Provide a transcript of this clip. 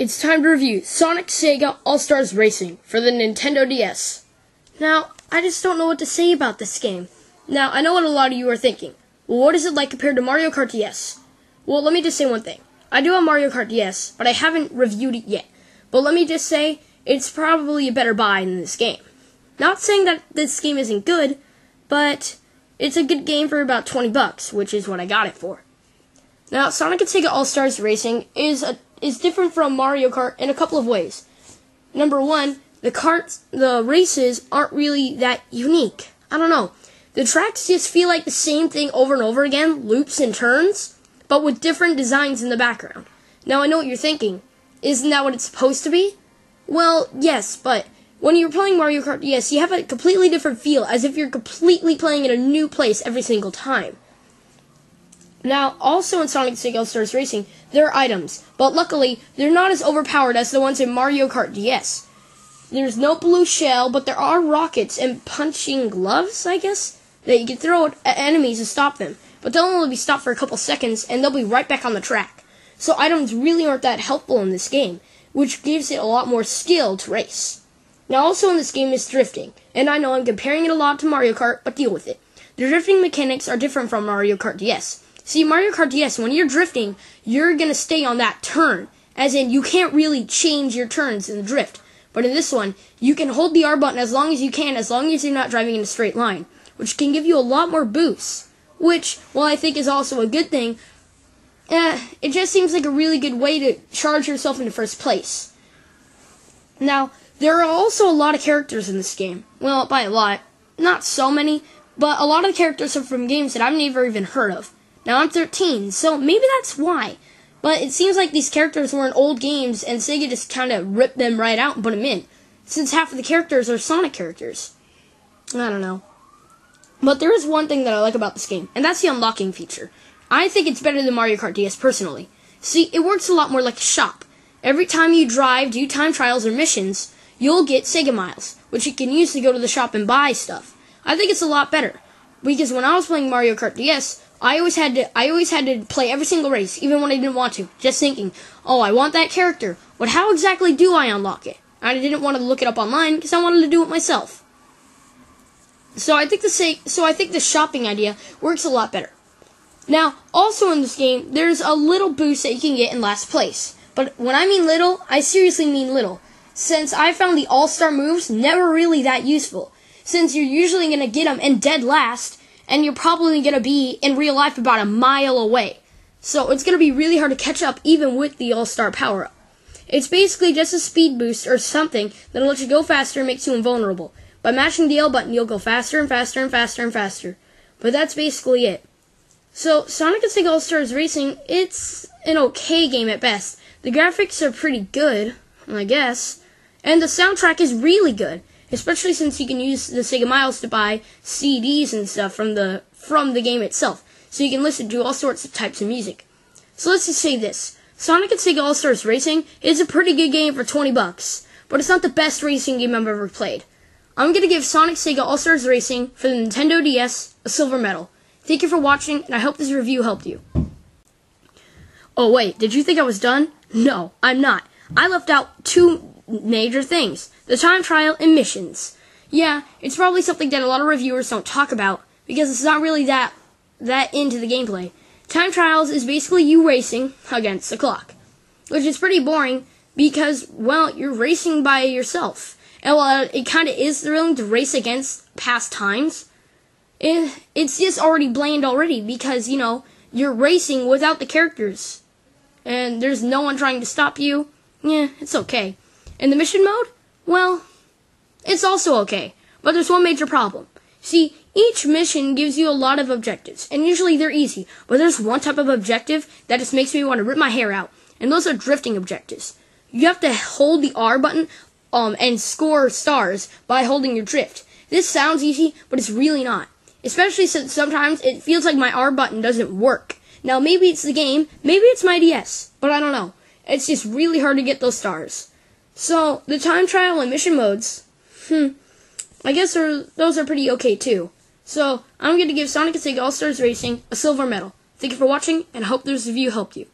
It's time to review Sonic Sega All-Stars Racing for the Nintendo DS. Now, I just don't know what to say about this game. Now, I know what a lot of you are thinking. Well, what is it like compared to Mario Kart DS? Well, let me just say one thing. I do have Mario Kart DS, but I haven't reviewed it yet. But let me just say, it's probably a better buy than this game. Not saying that this game isn't good, but it's a good game for about $20, which is what I got it for. Now, Sonic and Sega All-Stars Racing is different from Mario Kart in a couple of ways. Number one, the races aren't really that unique. I don't know. The tracks just feel like the same thing over and over again, loops and turns, but with different designs in the background. Now, I know what you're thinking. Isn't that what it's supposed to be? Well, yes, but when you're playing Mario Kart DS, you have a completely different feel, as if you're completely playing in a new place every single time. Now, also in Sonic Sega All-Stars Racing, there are items, but luckily, they're not as overpowered as the ones in Mario Kart DS. There's no blue shell, but there are rockets and punching gloves, I guess, that you can throw at enemies to stop them. But they'll only be stopped for a couple seconds, and they'll be right back on the track. So items really aren't that helpful in this game, which gives it a lot more skill to race. Now, also in this game is drifting, and I know I'm comparing it a lot to Mario Kart, but deal with it. The drifting mechanics are different from Mario Kart DS. See, Mario Kart DS, when you're drifting, you're going to stay on that turn. As in, you can't really change your turns in the drift. But in this one, you can hold the R button as long as you can, as long as you're not driving in a straight line, which can give you a lot more boosts. Which, while I think is also a good thing, it just seems like a really good way to charge yourself into first place. Now, there are also a lot of characters in this game. Well, by a lot, not so many, but a lot of the characters are from games that I've never even heard of. Now, I'm 13, so maybe that's why. But it seems like these characters were in old games, and Sega just kind of ripped them right out and put them in, since half of the characters are Sonic characters. I don't know. But there is one thing that I like about this game, and that's the unlocking feature. I think it's better than Mario Kart DS personally. See, it works a lot more like a shop. Every time you drive, do time trials or missions, you'll get Sega Miles, which you can use to go to the shop and buy stuff. I think it's a lot better, because when I was playing Mario Kart DS, I always had to play every single race, even when I didn't want to, just thinking, oh, I want that character, but how exactly do I unlock it? I didn't want to look it up online, because I wanted to do it myself. So I think the shopping idea works a lot better. Now, also in this game, there's a little boost that you can get in last place. But when I mean little, I seriously mean little, since I found the all-star moves never really that useful, since you're usually going to get them in dead last, and you're probably going to be, in real life, about a mile away. So it's going to be really hard to catch up even with the All-Star power-up. It's basically just a speed boost or something that'll let you go faster and makes you invulnerable. By mashing the L button, you'll go faster and faster and faster and faster. But that's basically it. So, Sonic and Sega All-Stars Racing, it's an okay game at best. The graphics are pretty good, I guess. And the soundtrack is really good. Especially since you can use the Sega Miles to buy CDs and stuff from the game itself. So you can listen to all sorts of types of music. So let's just say this. Sonic and Sega All-Stars Racing is a pretty good game for $20. But it's not the best racing game I've ever played. I'm going to give Sonic Sega All-Stars Racing for the Nintendo DS a silver medal. Thank you for watching, and I hope this review helped you. Oh wait, did you think I was done? No, I'm not. I left out two major things. The time trial and missions. Yeah, it's probably something that a lot of reviewers don't talk about, because it's not really that into the gameplay. Time trials is basically you racing against the clock, which is pretty boring, because, well, you're racing by yourself. And while it kind of is thrilling to race against past times, it's just already bland already, because, you know, you're racing without the characters, and there's no one trying to stop you. Yeah, it's okay. In the mission mode, well, it's also okay, but there's one major problem. See, each mission gives you a lot of objectives, and usually they're easy, but there's one type of objective that just makes me want to rip my hair out, and those are drifting objectives. You have to hold the R button and score stars by holding your drift. This sounds easy, but it's really not, especially since sometimes it feels like my R button doesn't work. Now, maybe it's the game, maybe it's my DS, but I don't know. It's just really hard to get those stars. So, the time trial and mission modes, I guess those are pretty okay too. So, I'm going to give Sonic and Sega All-Stars Racing a silver medal. Thank you for watching, and I hope this review helped you.